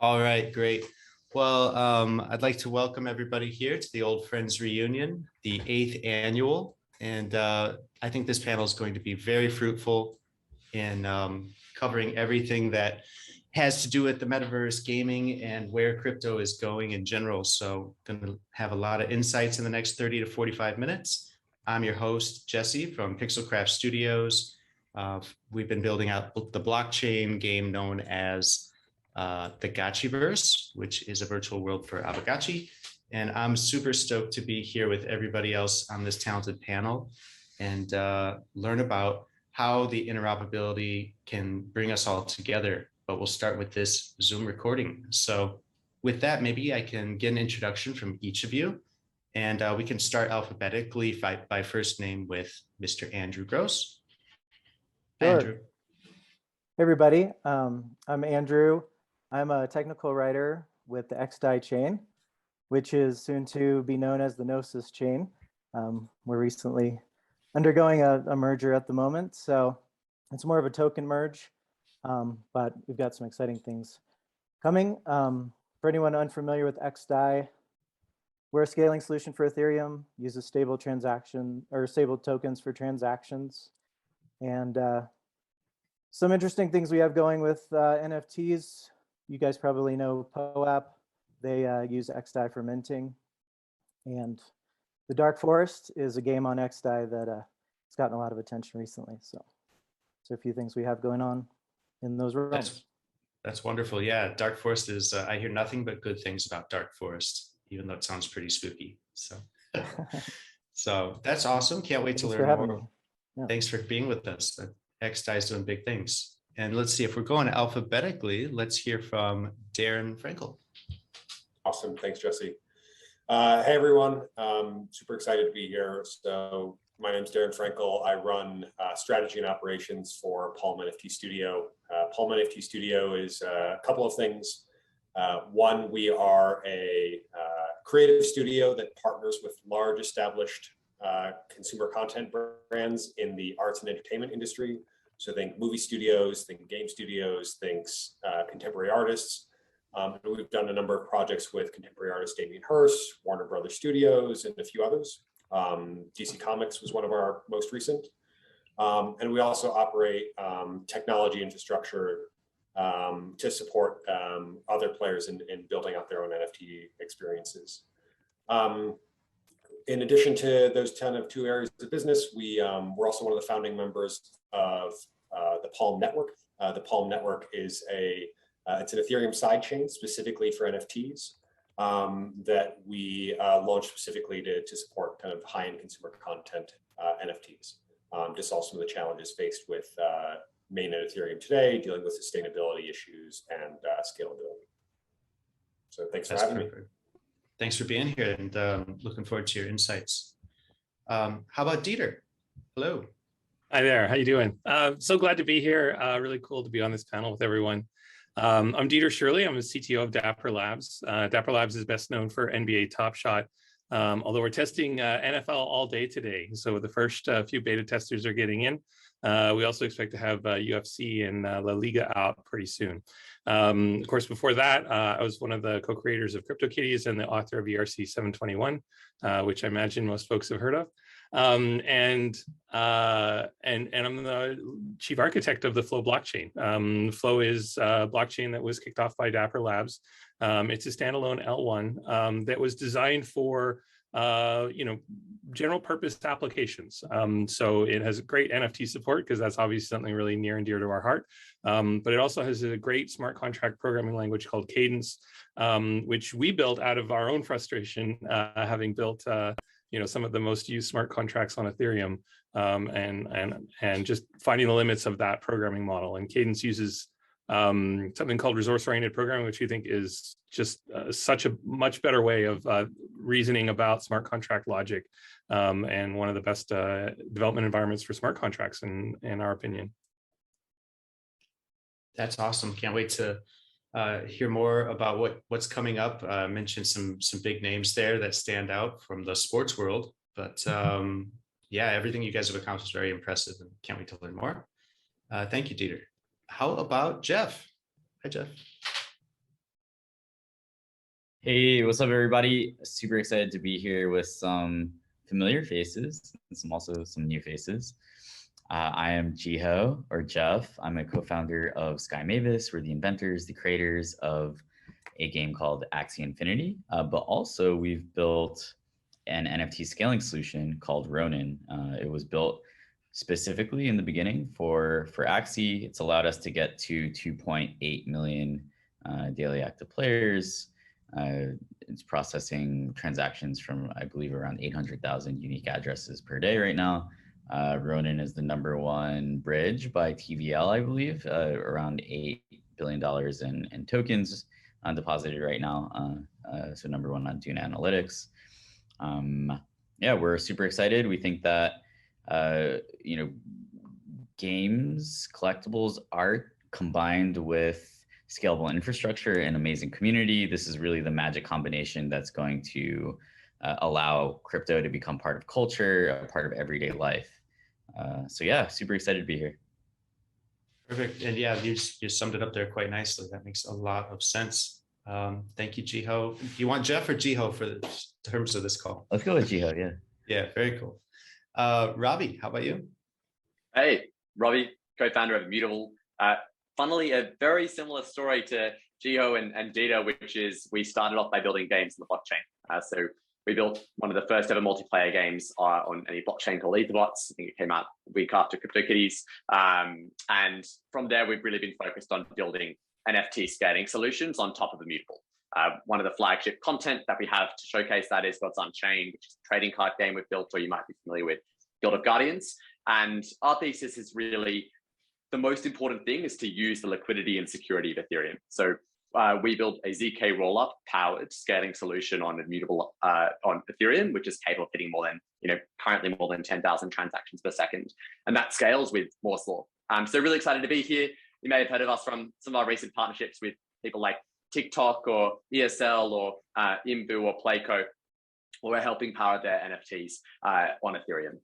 All right, great. Well, I'd like to welcome everybody here to the Old Friends Reunion, the 8th annual. And I think this panel is going to be very fruitful in covering everything that has to do with the metaverse, gaming, and where crypto is going in general. So going to have a lot of insights in the next 30 to 45 minutes. I'm your host, Jesse from Pixelcraft Studios. We've been building out the blockchain game known as the Gotchiverse, which is a virtual world for Aavegotchi. And I'm super stoked to be here with everybody else on this talented panel and learn about how the interoperability can bring us all together. But we'll start with this Zoom recording. So with that, maybe I can get an introduction from each of you. And we can start alphabetically by first name with Mr. Andrew Gross. Sure. Andrew. Hey everybody, I'm Andrew. I'm a technical writer with the xDAI chain, which is soon to be known as the Gnosis chain. We're recently undergoing a merger at the moment, so it's more of a token merge, but we've got some exciting things coming. For anyone unfamiliar with xDAI, we're a scaling solution for Ethereum, uses stable tokens for transactions, and some interesting things we have going with NFTs. You guys probably know POAP. They use xDAI for minting. And the Dark Forest is a game on xDAI that has gotten a lot of attention recently. So a few things we have going on in those realms. That's wonderful. Yeah, Dark Forest is, I hear nothing but good things about Dark Forest, even though it sounds pretty spooky. So, so that's awesome. Can't wait to learn more. Yeah. Thanks for being with us. xDAI is doing big things. And let's see, if we're going alphabetically, let's hear from Daren Frankel. Awesome. Thanks, Jesse. Hey, everyone. Super excited to be here. So my name is Daren Frankel. I run strategy and operations for Palm NFT Studio. Palm NFT Studio is a couple of things. One, we are a creative studio that partners with large established consumer content brands in the arts and entertainment industry. So think movie studios, think game studios, think contemporary artists. And we've done a number of projects with contemporary artist Damien Hirst, Warner Brothers Studios, and a few others. DC Comics was one of our most recent. And we also operate technology infrastructure to support other players in building out their own NFT experiences. In addition to those 2 areas of business, we're also one of the founding members of the Palm Network. The Palm Network is it's an Ethereum sidechain specifically for NFTs that we launched specifically to support kind of high-end consumer content NFTs. To solve some of the challenges faced with mainnet Ethereum today, dealing with sustainability issues and scalability. So thanks for having me. Thanks for being here and looking forward to your insights. How about Dieter? Hello. Hi there. How you doing? So glad to be here. Really cool to be on this panel with everyone. I'm Dieter Shirley. I'm the CTO of Dapper Labs. Dapper Labs is best known for NBA Top Shot, although we're testing NFL all day today. So the first few beta testers are getting in. We also expect to have UFC and La Liga out pretty soon. Of course, before that, I was one of the co-creators of CryptoKitties and the author of ERC 721, which I imagine most folks have heard of. And I'm the chief architect of the Flow blockchain. Flow is a blockchain that was kicked off by Dapper Labs. It's a standalone L1 that was designed for general purpose applications. So it has great NFT support because that's obviously something really near and dear to our heart. But it also has a great smart contract programming language called Cadence, which we built out of our own frustration, having built some of the most used smart contracts on Ethereum, and just finding the limits of that programming model. And Cadence uses something called resource-oriented programming, which we think is just such a much better way of reasoning about smart contract logic, and one of the best development environments for smart contracts in our opinion. That's awesome. Can't wait to hear more about what's coming up. Mentioned some big names there that stand out from the sports world, but yeah, everything you guys have accomplished is very impressive and can't wait to learn more. Thank you, Dieter. How about Jeff? Hi, Jeff. Hey, what's up, everybody? Super excited to be here with some familiar faces and also some new faces. I am Jiho, or Jeff. I'm a co-founder of Sky Mavis. We're the inventors, the creators of a game called Axie Infinity, but also we've built an NFT scaling solution called Ronin. It was built specifically in the beginning for Axie. It's allowed us to get to 2.8 million daily active players. It's processing transactions from, I believe, around 800,000 unique addresses per day right now. Ronin is the #1 bridge by TVL, I believe, around $8 billion in tokens deposited right now. So #1 on Dune Analytics. Yeah, we're super excited. We think that, games, collectibles, art combined with scalable infrastructure and amazing community. This is really the magic combination that's going to allow crypto to become part of culture, a part of everyday life. So yeah, super excited to be here. Perfect. And yeah, you summed it up there quite nicely. That makes a lot of sense. Thank you, Jiho. Do you want Jeff or Jiho for the terms of this call? Let's go with Jiho, yeah. Yeah, very cool. Robbie, how about you? Hey, Robbie, co-founder of Immutable. Funnily, a very similar story to Jiho and Dita, which is we started off by building games on the blockchain. So we built one of the first ever multiplayer games on any blockchain called Etherbots. I think it came out a week after CryptoKitties. And from there, we've really been focused on building NFT scaling solutions on top of Immutable. One of the flagship content that we have to showcase that is What's Unchained, which is a trading card game we've built, or you might be familiar with Guild of Guardians. And our thesis is really the most important thing is to use the liquidity and security of Ethereum. So we built a ZK rollup powered scaling solution on Immutable on Ethereum, which is capable of hitting currently more than 10,000 transactions per second. And that scales with Moore's Law. So really excited to be here. You may have heard of us from some of our recent partnerships with people like TikTok or ESL or Imbu or Playco, where we're helping power their NFTs on Ethereum.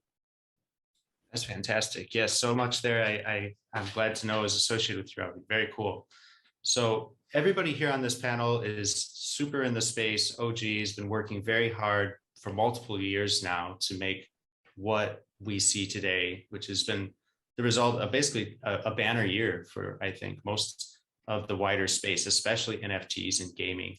That's fantastic. Yes, so much there. I'm glad to know is associated with you, Robbie. Very cool. So everybody here on this panel is super in the space. OG has been working very hard for multiple years now to make what we see today, which has been the result of basically a banner year for, I think, most of the wider space, especially NFTs and gaming.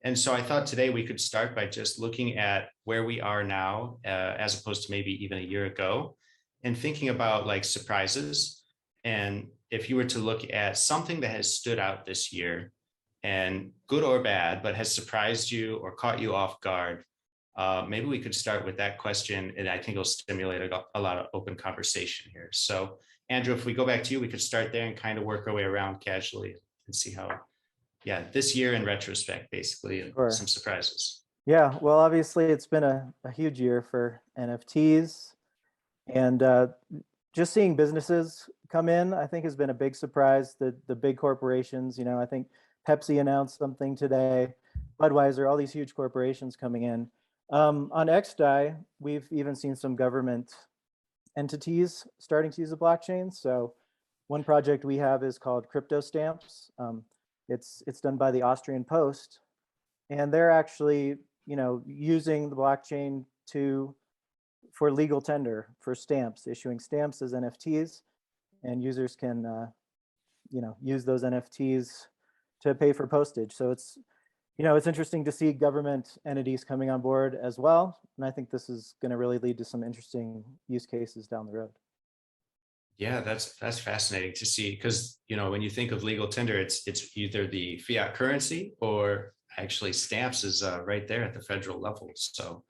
And so I thought today we could start by just looking at where we are now, as opposed to maybe even a year ago, and thinking about like surprises. And if you were to look at something that has stood out this year, and good or bad, but has surprised you or caught you off guard, maybe we could start with that question, and I think it'll stimulate a lot of open conversation here. So Andrew, if we go back to you, we could start there and kind of work our way around casually and see how, yeah, this year in retrospect, basically, and Sure. some surprises. Yeah, well, obviously it's been a huge year for NFTs, and just seeing businesses come in, I think, has been a big surprise. The big corporations, I think Pepsi announced something today, Budweiser, all these huge corporations coming in. On xDAI, we've even seen some government entities starting to use the blockchain. So one project we have is called Crypto Stamps. It's done by the Austrian Post, and they're actually, using the blockchain for legal tender for stamps, issuing stamps as NFTs, and users can, use those NFTs to pay for postage. So it's interesting to see government entities coming on board as well. And I think this is going to really lead to some interesting use cases down the road. Yeah, that's fascinating to see, because when you think of legal tender, it's either the fiat currency or actually stamps is right there at the federal level. So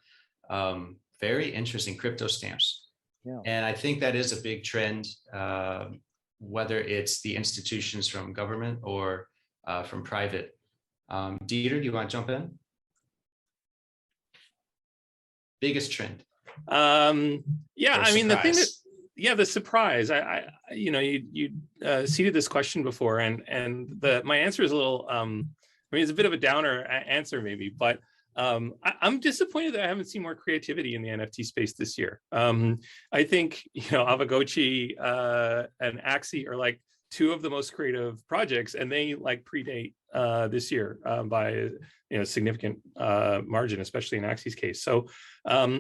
very interesting, crypto stamps. Yeah. And I think that is a big trend, whether it's the institutions from government or from private. Dieter, do you want to jump in? Biggest trend. Yeah, I mean, the thing that, the surprise. You seeded this question before, and my answer is a little. It's a bit of a downer answer maybe, but I'm disappointed that I haven't seen more creativity in the NFT space this year. I think Aavegotchi and Axie are like two of the most creative projects, and they like predate this year by significant margin, especially in Axie's case. So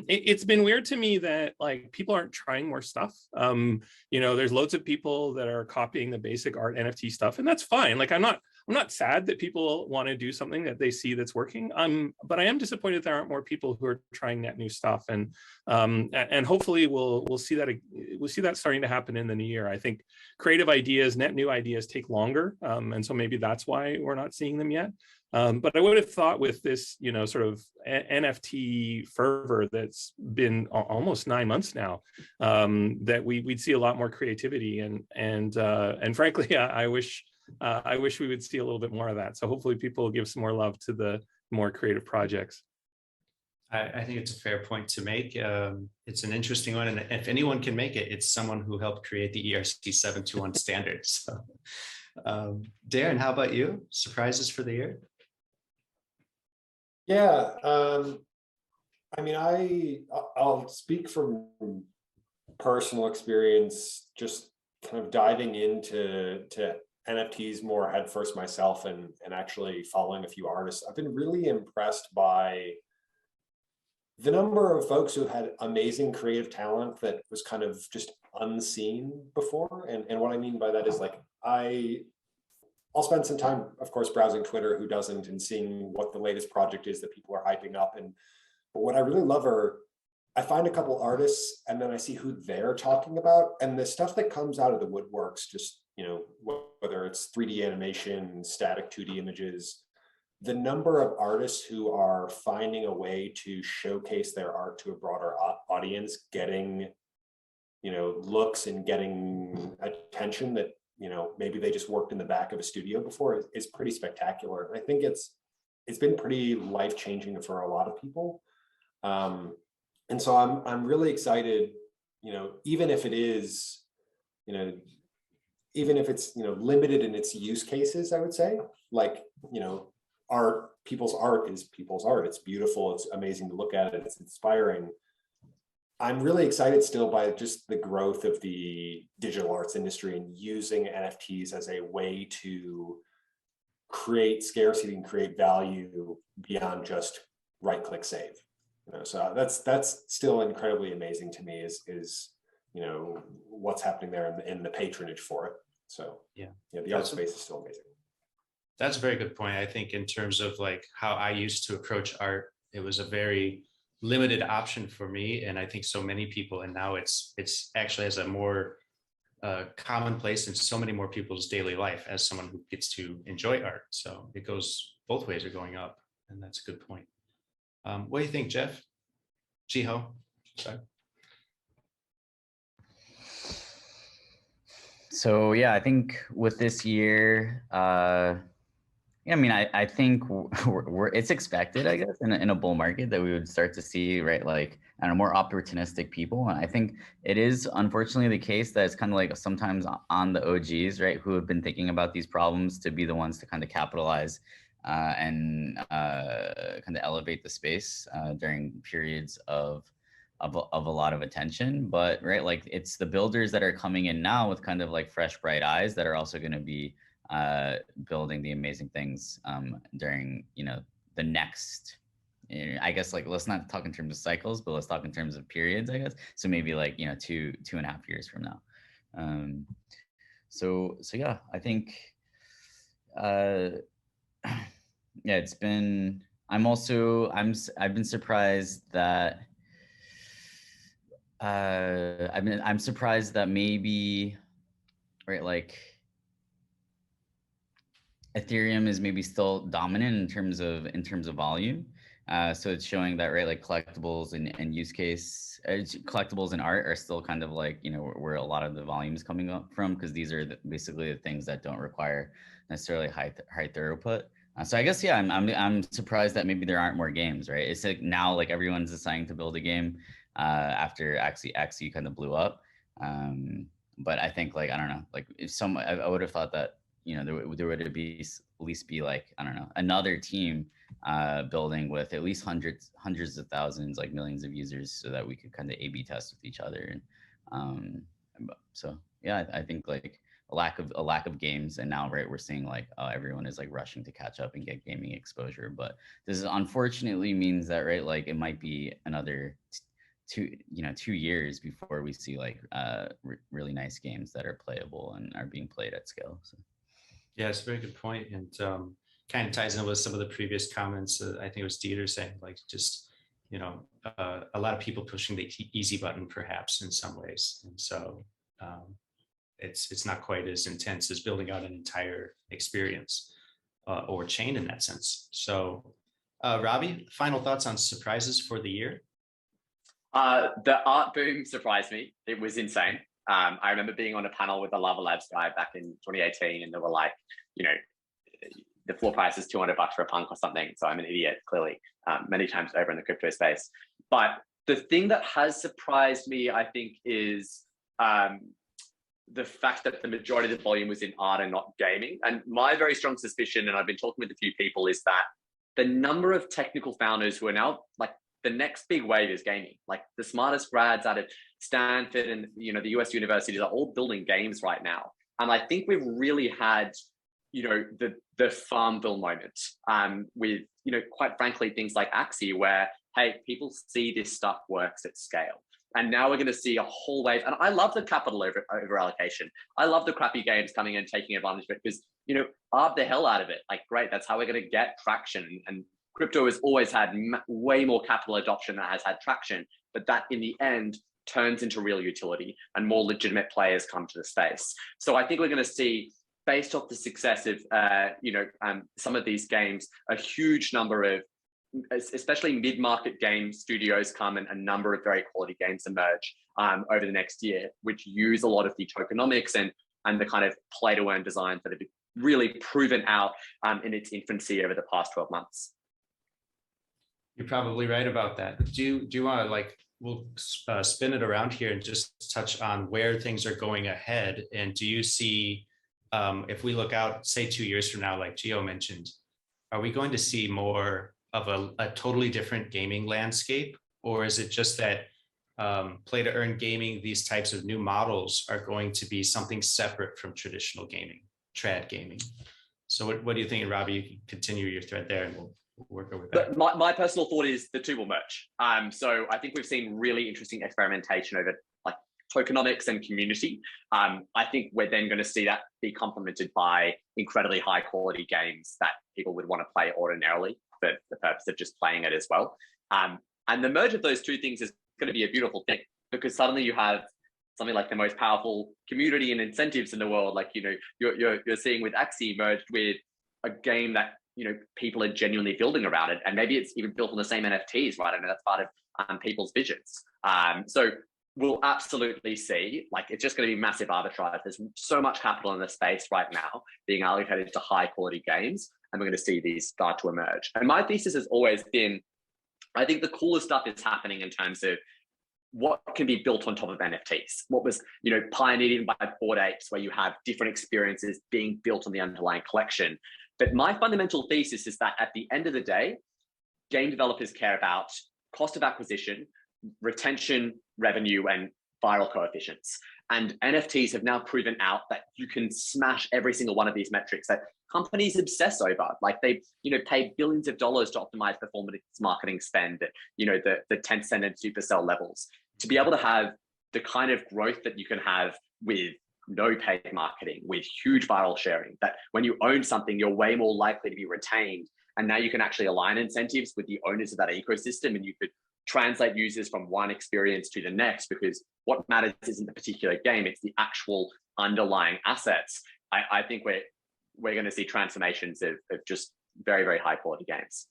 it's been weird to me that like people aren't trying more stuff. There's loads of people that are copying the basic art NFT stuff, and that's fine. Like I'm not sad that people want to do something that they see that's working. But I am disappointed there aren't more people who are trying net new stuff, and hopefully we'll see that starting to happen in the new year. I think creative ideas, net new ideas take longer, and so maybe that's why we're not seeing them yet. But I would have thought with this, sort of NFT fervor that's been almost 9 months now, that we'd see a lot more creativity, and frankly, I wish we would see a little bit more of that. So hopefully people will give some more love to the more creative projects. I think it's a fair point to make. It's an interesting one, and if anyone can make it, it's someone who helped create the ERC 721 standard. So, Daren, how about you? Surprises for the year? Yeah, I mean, I'll speak from personal experience, just kind of diving into NFTs more headfirst myself, and actually following a few artists. I've been really impressed by the number of folks who had amazing creative talent that was kind of just unseen before. And what I mean by that is, like, I'll spend some time, of course, browsing Twitter, who doesn't, and seeing what the latest project is that people are hyping up. But what I really love are, I find a couple artists and then I see who they're talking about, and the stuff that comes out of the woodworks, just, whether it's 3D animation, static 2D images, the number of artists who are finding a way to showcase their art to a broader audience, getting, looks and getting attention that, maybe they just worked in the back of a studio before, is pretty spectacular. And I think it's been pretty life-changing for a lot of people. And so I'm really excited, even if it is, even if it's, limited in its use cases, I would say, like, people's art is people's art. It's beautiful. It's amazing to look at it. It's inspiring. I'm really excited still by just the growth of the digital arts industry and using NFTs as a way to create scarcity and create value beyond just right-click save. So that's still incredibly amazing to me, is what's happening there and the patronage for it. So the art space is still amazing. That's a very good point. I think in terms of like how I used to approach art, it was a very limited option for me, and I think so many people, and now it's actually as a more commonplace in so many more people's daily life as someone who gets to enjoy art. So it goes both ways are going up, and that's a good point. What do you think, Jeff? Jiho? Sorry. So yeah, I think with this year, I think it's expected, I guess, in a bull market that we would start to see, right, like, I don't know, more opportunistic people. And I think it is unfortunately the case that it's kind of like sometimes on the OGs, right, who have been thinking about these problems to be the ones to kind of capitalize and kind of elevate the space during periods of a lot of attention. But right, like, it's the builders that are coming in now with kind of like fresh, bright eyes that are also going to be building the amazing things during the next, I guess, like, let's not talk in terms of cycles, but let's talk in terms of periods, I guess. So maybe like 2.5 years from now. So yeah, I think it's been, I've been surprised that I'm surprised that maybe, right, like, Ethereum is maybe still dominant in terms of volume. So it's showing that, right, like, collectibles and use case, collectibles and art are still kind of like, where a lot of the volume is coming up from, because these are basically the things that don't require necessarily high throughput. So I guess, yeah, I'm surprised that maybe there aren't more games, right? It's like now, like, everyone's deciding to build a game after Axie kind of blew up. But I think, like, I don't know, like, if I would have thought that, there would at least be like, I don't know, another team building with at least hundreds of thousands, like millions of users, so that we could kind of A/B test with each other. And so yeah, I think, like, a lack of games, and now we're seeing like everyone is like rushing to catch up and get gaming exposure. But this is unfortunately means that like it might be another 2 years before we see like really nice games that are playable and are being played at scale. So yeah, it's a very good point, and kind of ties in with some of the previous comments. I think it was Dieter saying like just a lot of people pushing the easy button perhaps in some ways, and so it's not quite as intense as building out an entire experience or chain in that sense. So Robbie, final thoughts on surprises for the year? The art boom surprised me. It was insane. I remember being on a panel with the Lava Labs guy back in 2018, and they were like, the floor price is $200 for a punk or something. So I'm an idiot, clearly, many times over in the crypto space. But the thing that has surprised me, I think, is the fact that the majority of the volume was in art and not gaming. And my very strong suspicion, and I've been talking with a few people, is that the number of technical founders who are now like the next big wave is gaming. Like the smartest grads out of Stanford and the US universities are all building games right now. And I think we've really had the Farmville moment with quite frankly things like Axie, where hey, people see this stuff works at scale. And now we're going to see a whole wave. And I love the capital over allocation. I love the crappy games coming in, taking advantage of it, because, arb the hell out of it. Like, great, that's how we're going to get traction. And crypto has always had way more capital adoption than has had traction. But that in the end turns into real utility and more legitimate players come to the space. So I think we're going to see, based off the success of, some of these games, a huge number of, especially mid-market game studios come and a number of very quality games emerge over the next year, which use a lot of the tokenomics and the kind of play-to-earn designs that have really proven out in its infancy over the past 12 months. You're probably right about that. Do you want to we'll spin it around here and just touch on where things are going ahead? And do you see, if we look out, say 2 years from now, like Jiho mentioned, are we going to see more of a totally different gaming landscape? Or is it just that play to earn gaming, these types of new models are going to be something separate from traditional gaming, trad gaming? So what do you think, Robbie? You can continue your thread there and we'll work over that. My personal thought is the two will merge. So I think we've seen really interesting experimentation over like tokenomics and community. I think we're then going to see that be complemented by incredibly high quality games that people would want to play ordinarily for the purpose of just playing it as well. And the merge of those two things is going to be a beautiful thing, because suddenly you have something like the most powerful community and incentives in the world. Like, you're seeing with Axie merged with a game that, people are genuinely building around it. And maybe it's even built on the same NFTs, right? I know that's part of people's visions. So we'll absolutely see, like, it's just going to be massive arbitrage. There's so much capital in the space right now being allocated to high quality games, and we're going to see these start to emerge. And my thesis has always been, I think the coolest stuff is happening in terms of what can be built on top of NFTs. What was, pioneered even by Bored Apes, where you have different experiences being built on the underlying collection. But my fundamental thesis is that at the end of the day, game developers care about cost of acquisition, retention, revenue, and viral coefficients. And NFTs have now proven out that you can smash every single one of these metrics that companies obsess over. Like, they, pay billions of dollars to optimize performance marketing spend at, the Tencent and Supercell levels. To be able to have the kind of growth that you can have with no paid marketing, with huge viral sharing, that when you own something, you're way more likely to be retained. And now you can actually align incentives with the owners of that ecosystem, and you could translate users from one experience to the next, because what matters isn't the particular game, it's the actual underlying assets. I think we're going to see transformations of just very, very high quality games.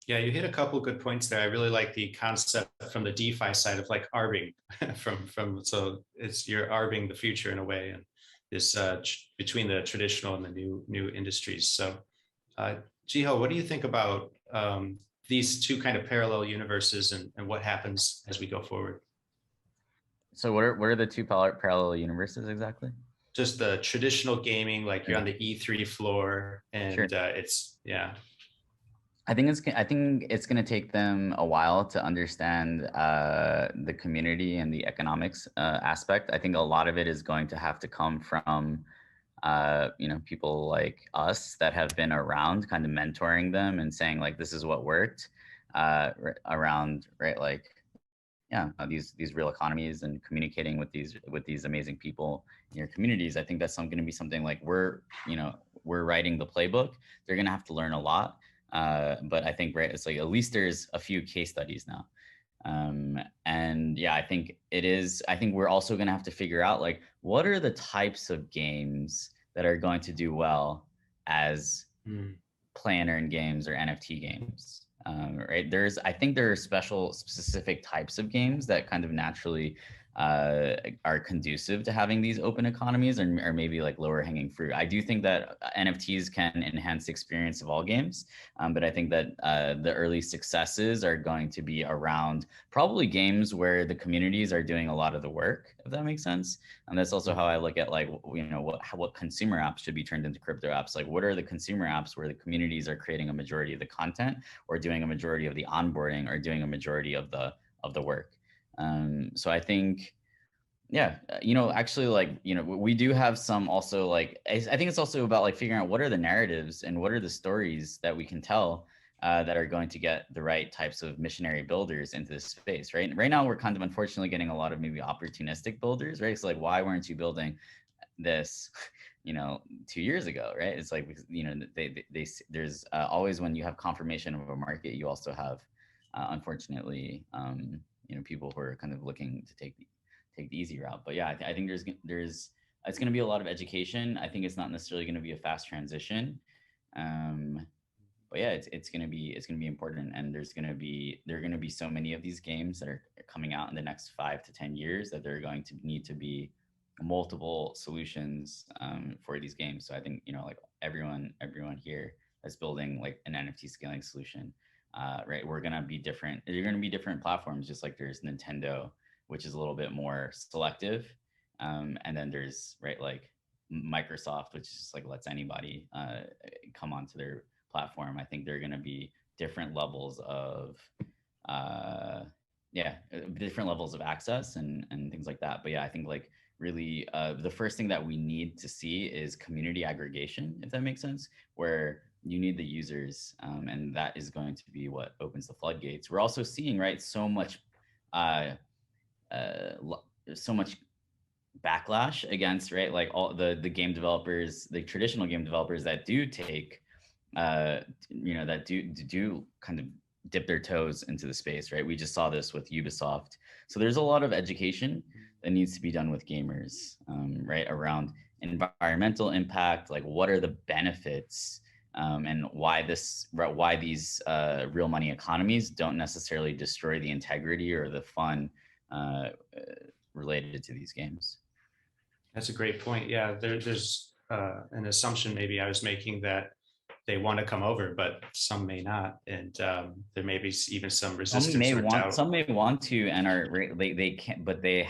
Yeah, you hit a couple of good points there. I really like the concept from the DeFi side of like arbing so it's you're arbing the future in a way, and this between the traditional and the new industries. So Jiho, what do you think about these two kind of parallel universes and what happens as we go forward? So what are the two parallel universes exactly? Just the traditional gaming, like you're on the E3 floor, and sure. It's I think it's going to take them a while to understand the community and the economics aspect. I think a lot of it is going to have to come from people like us that have been around, kind of mentoring them and saying like, this is what worked around, right? Like, yeah, these real economies and communicating with these amazing people in your communities. I think that's going to be something like we're writing the playbook. They're going to have to learn a lot. But I think, right, it's like at least there's a few case studies now. And yeah, I think we're also going to have to figure out like, what are the types of games that are going to do well as play and earn games or NFT games, right? I think there are specific types of games that kind of naturally are conducive to having these open economies, or maybe like lower hanging fruit. I do think that NFTs can enhance the experience of all games, but I think that the early successes are going to be around probably games where the communities are doing a lot of the work, if that makes sense. And that's also how I look at like, what consumer apps should be turned into crypto apps. Like, what are the consumer apps where the communities are creating a majority of the content, or doing a majority of the onboarding, or doing a majority of the work. So I think, yeah, actually, like, we do have some also, like, I think it's also about like figuring out what are the narratives and what are the stories that we can tell that are going to get the right types of missionary builders into this space, right? Right now, we're kind of unfortunately getting a lot of maybe opportunistic builders, right? It's like, why weren't you building this 2 years ago, right? It's like, there's always, when you have confirmation of a market, you also have unfortunately people who are kind of looking to take the easy route. But yeah, I think there's it's going to be a lot of education. I think it's not necessarily going to be a fast transition, but yeah, it's going to be important. And there are going to be so many of these games that are coming out in the next 5 to 10 years that there are going to need to be multiple solutions for these games. So I think like everyone here that's building like an NFT scaling solution, right? We're gonna be different. You're gonna be different platforms, just like there's Nintendo, which is a little bit more selective, and then there's, right, like Microsoft, which just like lets anybody come onto their platform. I think there are gonna be different levels of different levels of access and things like that. But yeah, I think like really the first thing that we need to see is community aggregation, if that makes sense, where you need the users, and that is going to be what opens the floodgates. We're also seeing, right, so much backlash against, right, like all the game developers, the traditional game developers that do take that do kind of dip their toes into the space, right? We just saw this with Ubisoft. So there's a lot of education that needs to be done with gamers, right, around environmental impact, like what are the benefits, and why these real money economies don't necessarily destroy the integrity or the fun related to these games. That's a great point. Yeah, there's an assumption maybe I was making that they want to come over, but some may not, and there may be even some resistance. Some may want to, and they can't, but they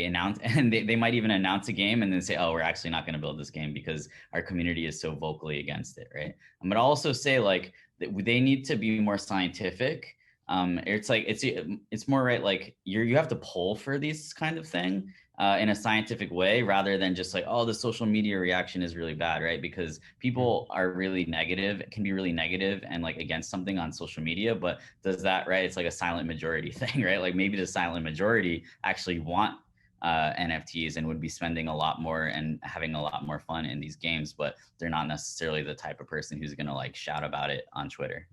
announce, and they might even announce a game and then say, oh, we're actually not going to build this game because our community is so vocally against it, right? I'm gonna also say like they need to be more scientific. It's like it's more, right, like you have to poll for these kind of thing in a scientific way, rather than just like, oh, the social media reaction is really bad, right? Because people are really negative, can be really negative and like against something on social media, but does that, right? It's like a silent majority thing, right? Like maybe the silent majority actually want NFTs and would be spending a lot more and having a lot more fun in these games, but they're not necessarily the type of person who's gonna like shout about it on Twitter.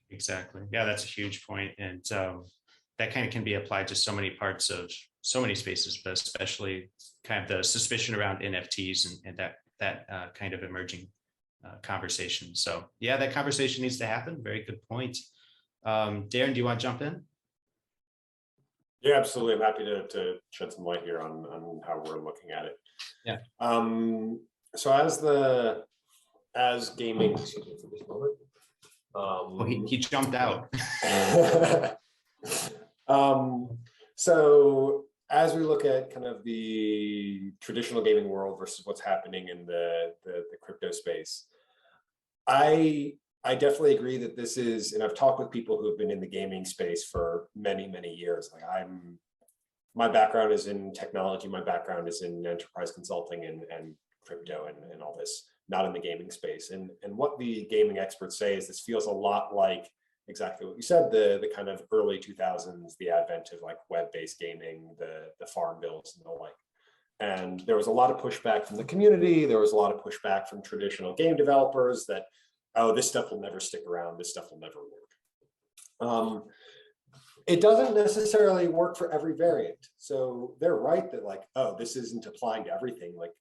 Exactly. Yeah, that's a huge point. And that kind of can be applied to so many parts of so many spaces, but especially kind of the suspicion around NFTs and that kind of emerging conversation. So yeah, that conversation needs to happen. Very good point. Daren, do you want to jump in? Yeah, absolutely. I'm happy to shed some light here on how we're looking at it. Yeah. So as gaming, excuse me for this moment. He jumped out. So as we look at kind of the traditional gaming world versus what's happening in the crypto space, I definitely agree that this is, and I've talked with people who have been in the gaming space for many, many years. Like my background is in technology, my background is in enterprise consulting and crypto and all this, not in the gaming space. And what the gaming experts say is this feels a lot like exactly what you said, the kind of early 2000s, the advent of like web-based gaming, the farm bills and the like. And there was a lot of pushback from the community. There was a lot of pushback from traditional game developers that, oh, this stuff will never stick around. This stuff will never work. It doesn't necessarily work for every variant. So they're right that like, oh, this isn't applying to everything. Like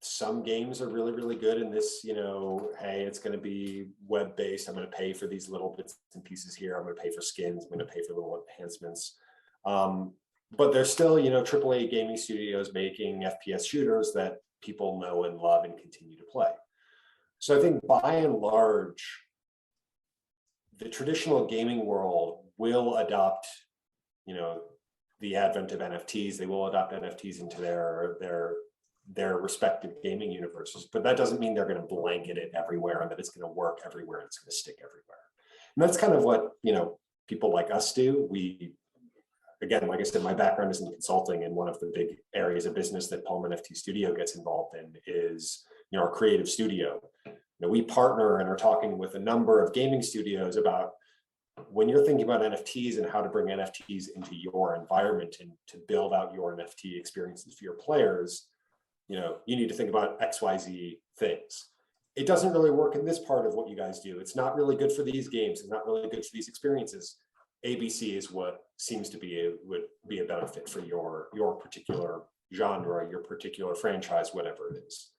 some games are really, really good in this, you know, hey, it's going to be web-based. I'm going to pay for these little bits and pieces here. I'm going to pay for skins. I'm going to pay for little enhancements. But there's still, you know, AAA gaming studios making FPS shooters that people know and love and continue to play. So I think by and large, the traditional gaming world will adopt, you know, the advent of NFTs. They will adopt NFTs into their respective gaming universes, but that doesn't mean they're going to blanket it everywhere and that it's going to work everywhere and it's going to stick everywhere. And that's kind of what, you know, people like us do. We, again, like I said, my background is in consulting, and one of the big areas of business that Palm NFT Studio gets involved in is, you know, our creative studio. You know, we partner and are talking with a number of gaming studios about when you're thinking about NFTs and how to bring NFTs into your environment and to build out your NFT experiences for your players, you know, you need to think about XYZ things. It doesn't really work in this part of what you guys do. It's not really good for these games. It's not really good for these experiences. ABC is what seems to be would be a benefit for your particular genre, your particular franchise, whatever it is.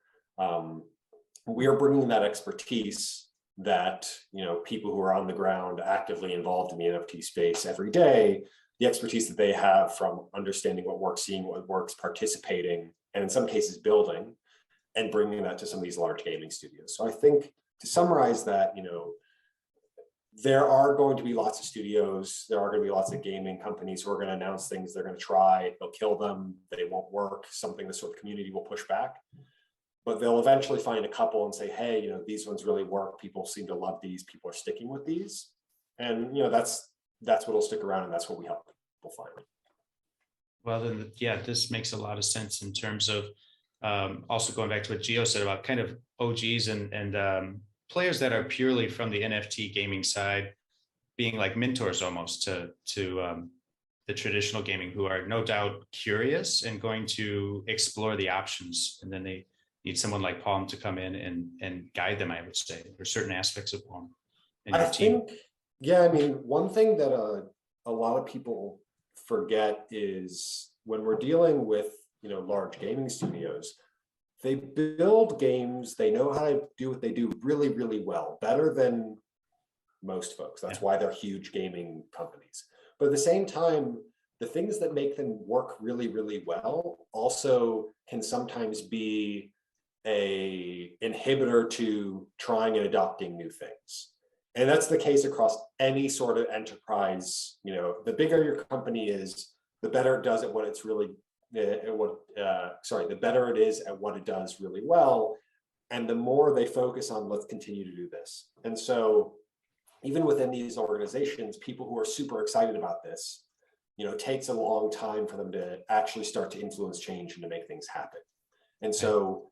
We are bringing that expertise that, you know, people who are on the ground actively involved in the NFT space every day, the expertise that they have from understanding what works, seeing what works, participating, and in some cases building, and bringing that to some of these large gaming studios. So I think to summarize that, you know, there are going to be lots of studios, there are going to be lots of gaming companies who are going to announce things they're going to try, they'll kill them, they won't work, something the sort of community will push back. But they'll eventually find a couple and say, hey, you know, these ones really work. People seem to love these. People are sticking with these. And, you know, that's what'll stick around, and that's what we help people find. Well, then, yeah, this makes a lot of sense in terms of also going back to what Jiho said about kind of OGs and players that are purely from the NFT gaming side, being like mentors almost to the traditional gaming, who are no doubt curious and going to explore the options. And then they need someone like Palm to come in and guide them, I would say, or certain aspects of Palm. I think, yeah, I mean, one thing that a lot of people forget is when we're dealing with, you know, large gaming studios, they build games, they know how to do what they do really, really well, better than most folks. That's why they're huge gaming companies. But at the same time, the things that make them work really, really well also can sometimes be a inhibitor to trying and adopting new things. And that's the case across any sort of enterprise. You know, the bigger your company is, the better it does at what it's really, the better it is at what it does really well. And the more they focus on, let's continue to do this. And so even within these organizations, people who are super excited about this, you know, it takes a long time for them to actually start to influence change and to make things happen. And so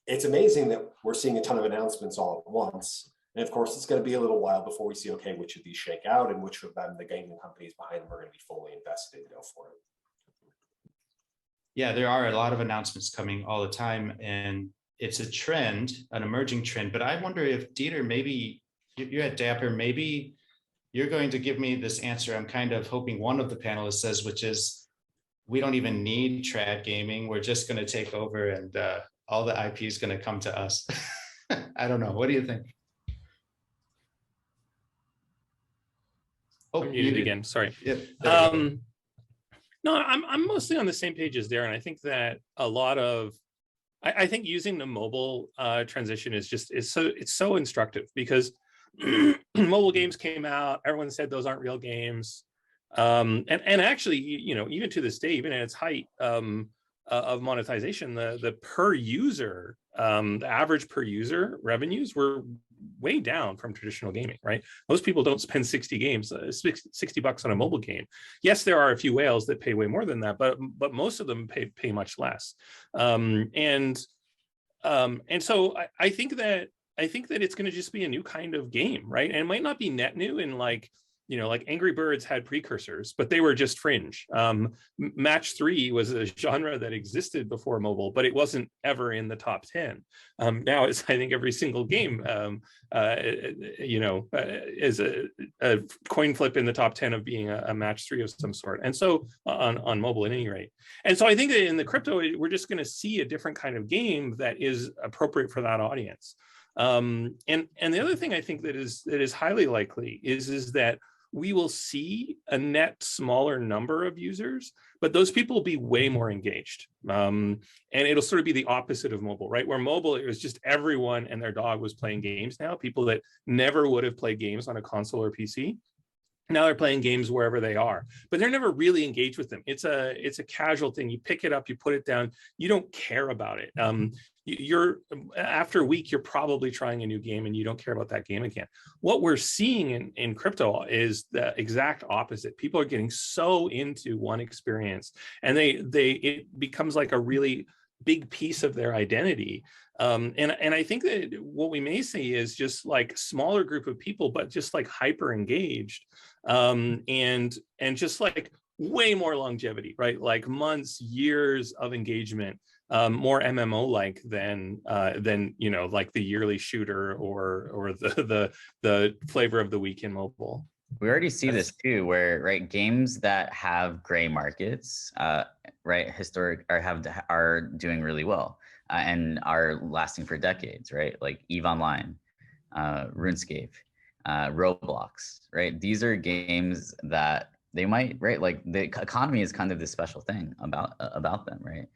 it's amazing that we're seeing a ton of announcements all at once. And of course, it's going to be a little while before we see, okay, which of these shake out and which of them, the gaming companies behind them, are going to be fully invested and go for it. Yeah, there are a lot of announcements coming all the time, and it's a trend, an emerging trend. But I wonder if, Dieter, maybe you're at Dapper, maybe you're going to give me this answer I'm kind of hoping one of the panelists says, which is, we don't even need trad gaming. We're just going to take over, and all the IP is going to come to us. I don't know. What do you think? Oh, I'm muted again. Sorry. Yep. No, I'm mostly on the same page as Daren. I think that a lot of, I think using the mobile transition is so instructive, because mobile games came out, everyone said those aren't real games, and actually, you know, even to this day, even at its height of monetization, the per user, the average per user revenues were way down from traditional gaming, right? Most people don't spend $60 on a mobile game. Yes, there are a few whales that pay way more than that, but most of them pay much less. And And so I think that it's going to just be a new kind of game, right? And it might not be net new in like, you know, like Angry Birds had precursors, but they were just fringe. Match 3 was a genre that existed before mobile, but it wasn't ever in the top 10. Now it's, I think, every single game, you know, is a coin flip in the top 10 of being a match 3 of some sort. And so on mobile at any rate. And so I think that in the crypto, we're just going to see a different kind of game that is appropriate for that audience. And the other thing I think that is highly likely is that we will see a net smaller number of users, but those people will be way more engaged. And it'll sort of be the opposite of mobile, right? Where mobile, it was just everyone and their dog was playing games now, people that never would have played games on a console or PC. Now they're playing games wherever they are, but they're never really engaged with them. It's a casual thing. You pick it up, you put it down, you don't care about it. You're after a week, you're probably trying a new game and you don't care about that game again. What we're seeing in crypto is the exact opposite. People are getting so into one experience, and it becomes like a really big piece of their identity. And I think that what we may see is just like smaller group of people, but just like hyper engaged, and just like way more longevity, right? Like months, years of engagement, more MMO like than you know, like the yearly shooter or the flavor of the week in mobile. We already see this too, where right games that have gray markets, right, are doing really well and are lasting for decades, right? Like EVE Online, RuneScape, Roblox, right? These are games that they might, right? Like the economy is kind of this special thing about them, right?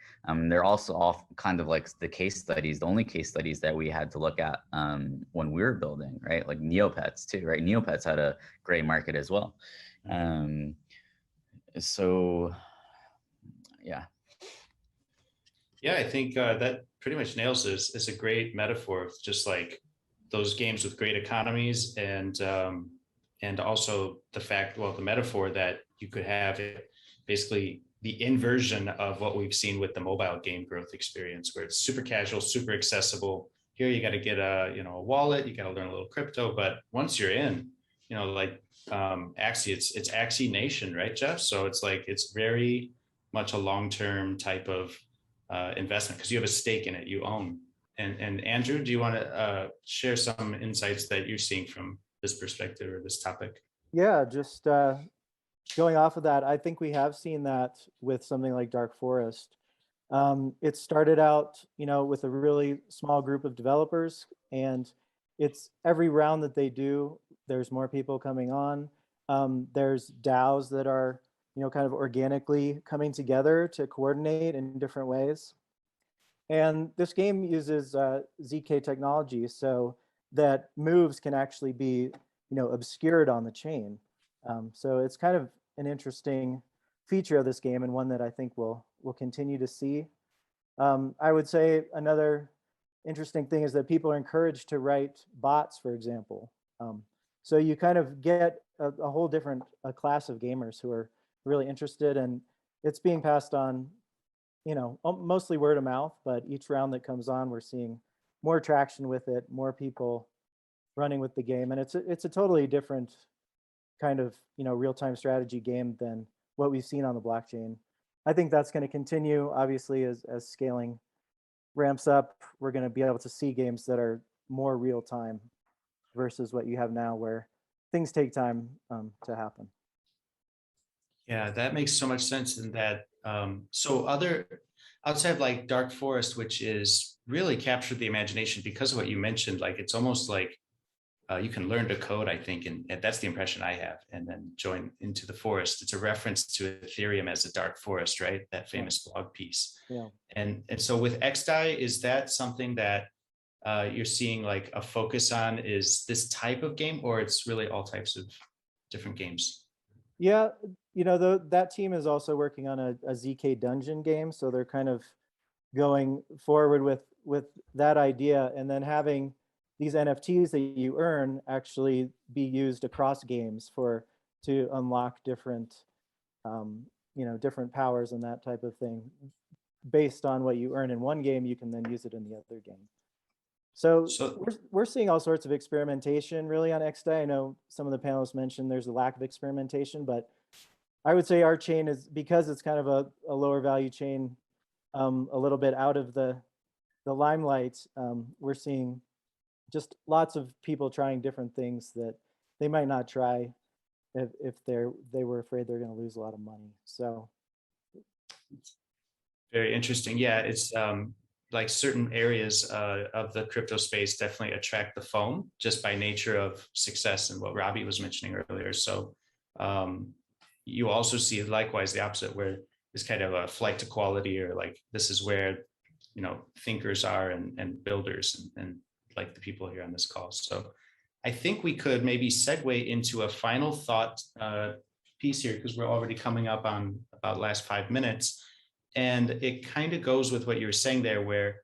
They're also all kind of like the case studies, the only case studies that we had to look at when we were building, right? Like Neopets too, right? Neopets had a gray market as well. So, yeah. Yeah, I think that pretty much nails this. It's a great metaphor of just like those games with great economies, and also the fact, well, the metaphor that you could have it basically the inversion of what we've seen with the mobile game growth experience, where it's super casual, super accessible. Here you got to get a wallet, you got to learn a little crypto, but once you're in, like Axie, it's Axie Nation, right, Jeff? So it's like it's very much a long-term type of investment because you have a stake in it, you own. And Andrew, do you want to share some insights that you're seeing from this perspective or this topic? Yeah, just going off of that, I think we have seen that with something like Dark Forest. It started out, with a really small group of developers, and it's every round that they do, there's more people coming on. There's DAOs that are, kind of organically coming together to coordinate in different ways. And this game uses ZK technology so that moves can actually be, obscured on the chain. So it's kind of an interesting feature of this game, and one that I think we'll continue to see. I would say another interesting thing is that people are encouraged to write bots, for example. So you kind of get a whole different class of gamers who are really interested, and it's being passed on, mostly word of mouth, but each round that comes on, we're seeing more traction with it, more people running with the game, and it's a totally different kind of real-time strategy game than what we've seen on the blockchain. I think that's going to continue, obviously, as scaling ramps up. We're going to be able to see games that are more real-time versus what you have now, where things take time to happen. Yeah, that makes so much sense in that. So outside of like Dark Forest, which is really captured the imagination because of what you mentioned, like it's almost like you can learn to code, I think, and that's the impression I have, and then join into the forest. It's a reference to Ethereum as a dark forest, right? That famous blog piece. Yeah. And so with xDAI, is that something that you're seeing like a focus on? Is this type of game, or it's really all types of different games? Yeah, that team is also working on a ZK dungeon game, so they're kind of going forward with that idea, and then having these NFTs that you earn actually be used across games to unlock different, different powers and that type of thing. based on what you earn in one game, you can then use it in the other game. So we're seeing all sorts of experimentation really on xDAI. I know some of the panelists mentioned there's a lack of experimentation, but I would say our chain is, because it's kind of a lower value chain, a little bit out of the limelight. We're seeing just lots of people trying different things that they might not try if they were afraid they're going to lose a lot of money. So very interesting. Yeah, it's like certain areas of the crypto space definitely attract the foam just by nature of success and what Robbie was mentioning earlier. So you also see likewise the opposite, where there's kind of a flight to quality, or like this is where, you know, thinkers are and builders and like the people here on this call. So I think we could maybe segue into a final thought piece here, because we're already coming up on about the last 5 minutes. And it kind of goes with what you were saying there, where,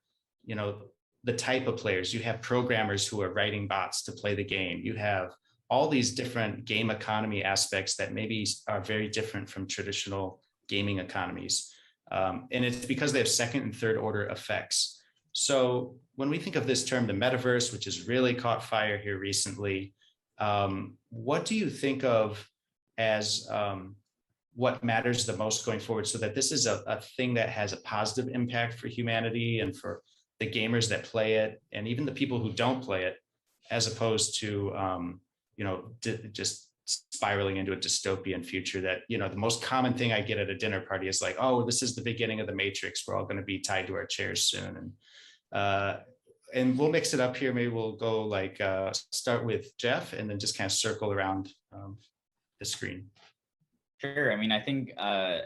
you know, the type of players, you have programmers who are writing bots to play the game. You have all these different game economy aspects that maybe are very different from traditional gaming economies. And it's because they have second and third order effects. So when we think of this term, the metaverse, which has really caught fire here recently, what do you think of as what matters the most going forward, so that this is a thing that has a positive impact for humanity and for the gamers that play it, and even the people who don't play it, as opposed to, you know, just spiraling into a dystopian future that, you know, the most common thing I get at a dinner party is like, oh, this is the beginning of the Matrix. We're all going to be tied to our chairs soon. And we'll mix it up here. Maybe we'll go like start with Jeff and then just kind of circle around the screen. Sure. I mean, I think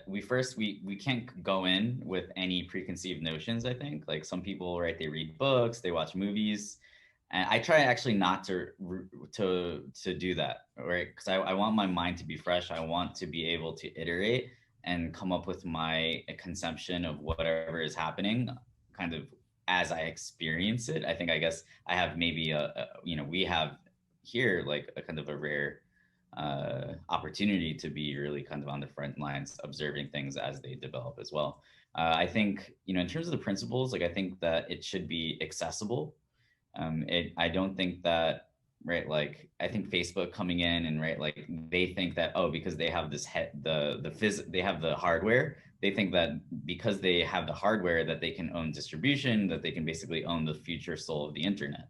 we can't go in with any preconceived notions. I think, like, some people, right, they read books, they watch movies, and I try actually not to do that, right? Because I want my mind to be fresh. I want to be able to iterate and come up with my conception of whatever is happening, kind of as I experience it. I guess I have maybe we have here like a kind of a rare opportunity to be really kind of on the front lines, observing things as they develop as well. I think, you know, in terms of the principles, like, I think that it should be accessible. I don't think that, right, like, I think Facebook coming in and, right, like, they think that, oh, because they have this they have the hardware, they think that because they have the hardware that they can own distribution, that they can basically own the future soul of the internet.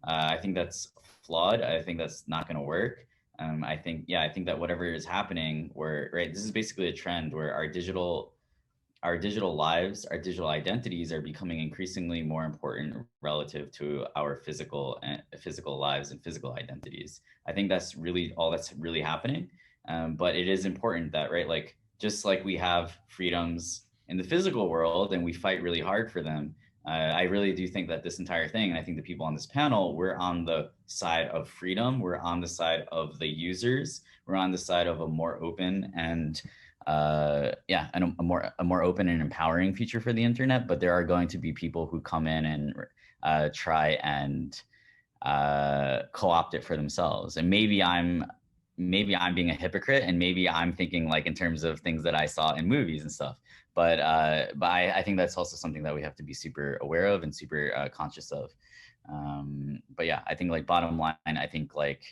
I think that's flawed. I think that's not going to work. I think that whatever is happening, where, right, this is basically a trend where our digital lives, our digital identities are becoming increasingly more important relative to our physical lives and physical identities. I think that's really all that's really happening. But it is important that, right, like, just like we have freedoms in the physical world and we fight really hard for them, I really do think that this entire thing, and I think the people on this panel, we're on the side of freedom. We're on the side of the users. We're on the side of a more open and a more open and empowering future for the internet. But there are going to be people who come in and try and co-opt it for themselves. And maybe I'm being a hypocrite, and maybe I'm thinking, like, in terms of things that I saw in movies and stuff. But I think that's also something that we have to be super aware of and super conscious of. But yeah, I think, like, bottom line, I think, like,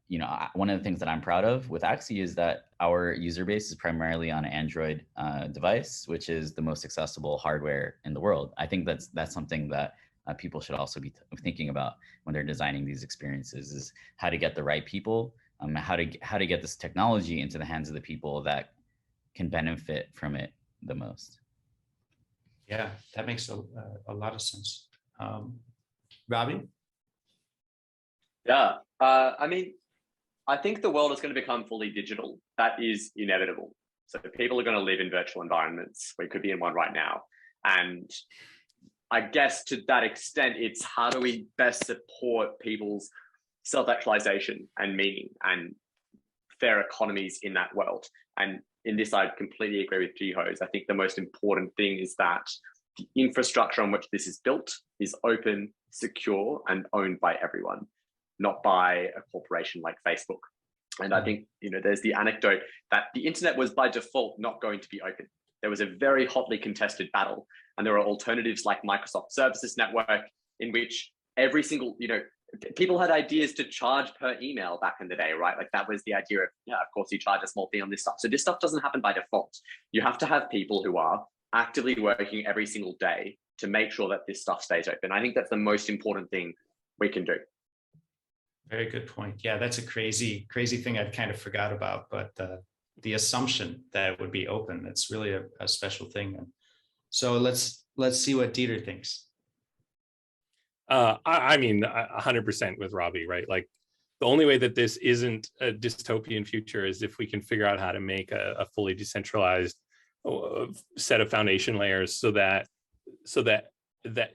you know, one of the things that I'm proud of with Axie is that our user base is primarily on an Android device, which is the most accessible hardware in the world. I think that's something that people should also be thinking about when they're designing these experiences, is how to get the right people, how to get this technology into the hands of the people that can benefit from it the most. Yeah, that makes a lot of sense. Robbie? Yeah, I mean, I think the world is going to become fully digital. That is inevitable. So people are going to live in virtual environments. We could be in one right now. And I guess to that extent, it's how do we best support people's self-actualization and meaning and fair economies in that world. And in this, I completely agree with Jiho's. I think the most important thing is that the infrastructure on which this is built is open, secure, and owned by everyone, not by a corporation like Facebook. And I think, you know, there's the anecdote that the internet was by default not going to be open. there was a very hotly contested battle. And there were alternatives like Microsoft Services Network, in which every single, people had ideas to charge per email back in the day, right? Like that was the idea of, yeah, of course you charge a small fee on this stuff. So this stuff doesn't happen by default. You have to have people who are actively working every single day to make sure that this stuff stays open. I think that's the most important thing we can do. Very good point. Yeah, that's a crazy thing I'd kind of forgot about, but the assumption that it would be open, that's really a special thing. And so let's see what Dieter thinks. I mean, 100% with Robbie, right? Like the only way that this isn't a dystopian future is if we can figure out how to make a fully decentralized set of foundation layers so that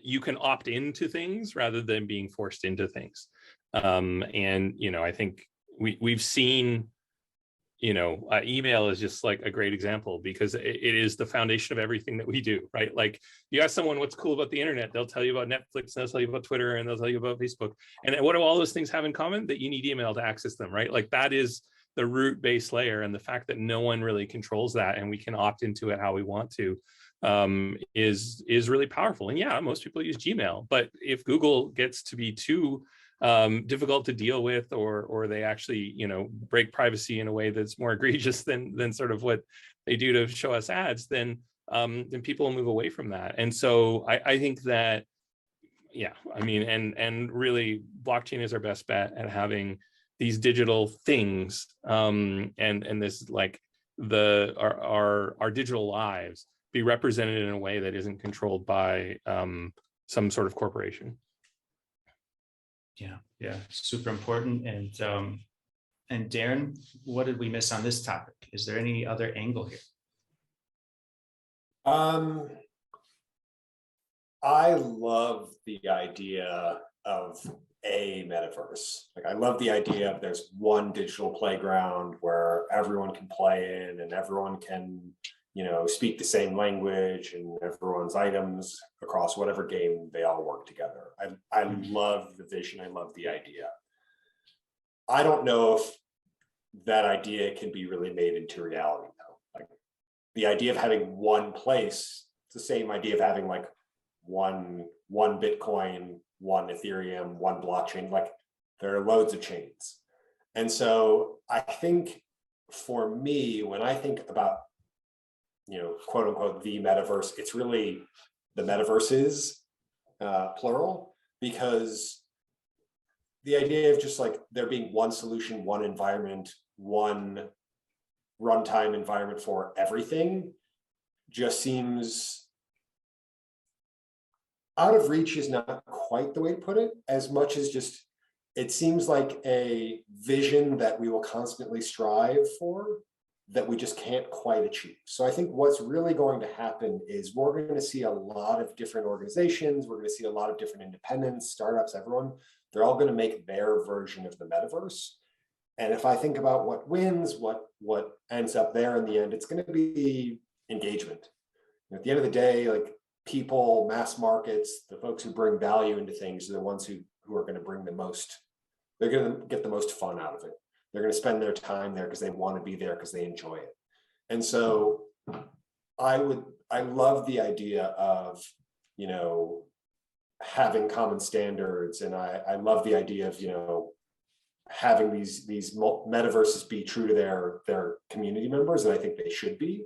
you can opt into things rather than being forced into things. And, I think we've seen, email is just like a great example because it is the foundation of everything that we do, right? Like you ask someone what's cool about the internet, they'll tell you about Netflix, and they'll tell you about Twitter, and they'll tell you about Facebook. And what do all those things have in common? That you need email to access them, right? Like that is the root base layer, and the fact that no one really controls that and we can opt into it how we want to is really powerful. And yeah, most people use Gmail, but if Google gets to be too difficult to deal with, or they actually break privacy in a way that's more egregious than sort of what they do to show us ads, then people will move away from that. And so I think that, yeah, I mean, and really blockchain is our best bet at having these digital things and this like our digital lives be represented in a way that isn't controlled by some sort of corporation. Yeah, super important. And Daren, what did we miss on this topic? Is there any other angle here? I love the idea of a metaverse. Like I love the idea of there's one digital playground where everyone can play in and everyone can, speak the same language, and everyone's items across whatever game, they all work together. I love the vision. I love the idea. I don't know if that idea can be really made into reality though. Like the idea of having one place, it's the same idea of having like one Bitcoin, one Ethereum, one blockchain. Like there are loads of chains. And so I think for me, when I think about quote unquote, the metaverse, it's really the metaverses, plural, because the idea of just like there being one solution, one environment, one runtime environment for everything just seems out of reach is not quite the way to put it, as much as just, it seems like a vision that we will constantly strive for, that we just can't quite achieve. So I think what's really going to happen is we're going to see a lot of different organizations. We're going to see a lot of different independents, startups, everyone. They're all going to make their version of the metaverse. And if I think about what wins, what ends up there in the end, it's going to be engagement. At the end of the day, like people, mass markets, the folks who bring value into things are the ones who are going to bring the most, they're going to get the most fun out of it. They're going to spend their time there because they want to be there because they enjoy it. And so I love the idea of, having common standards. And I love the idea of, having these metaverses be true to their community members. And I think they should be.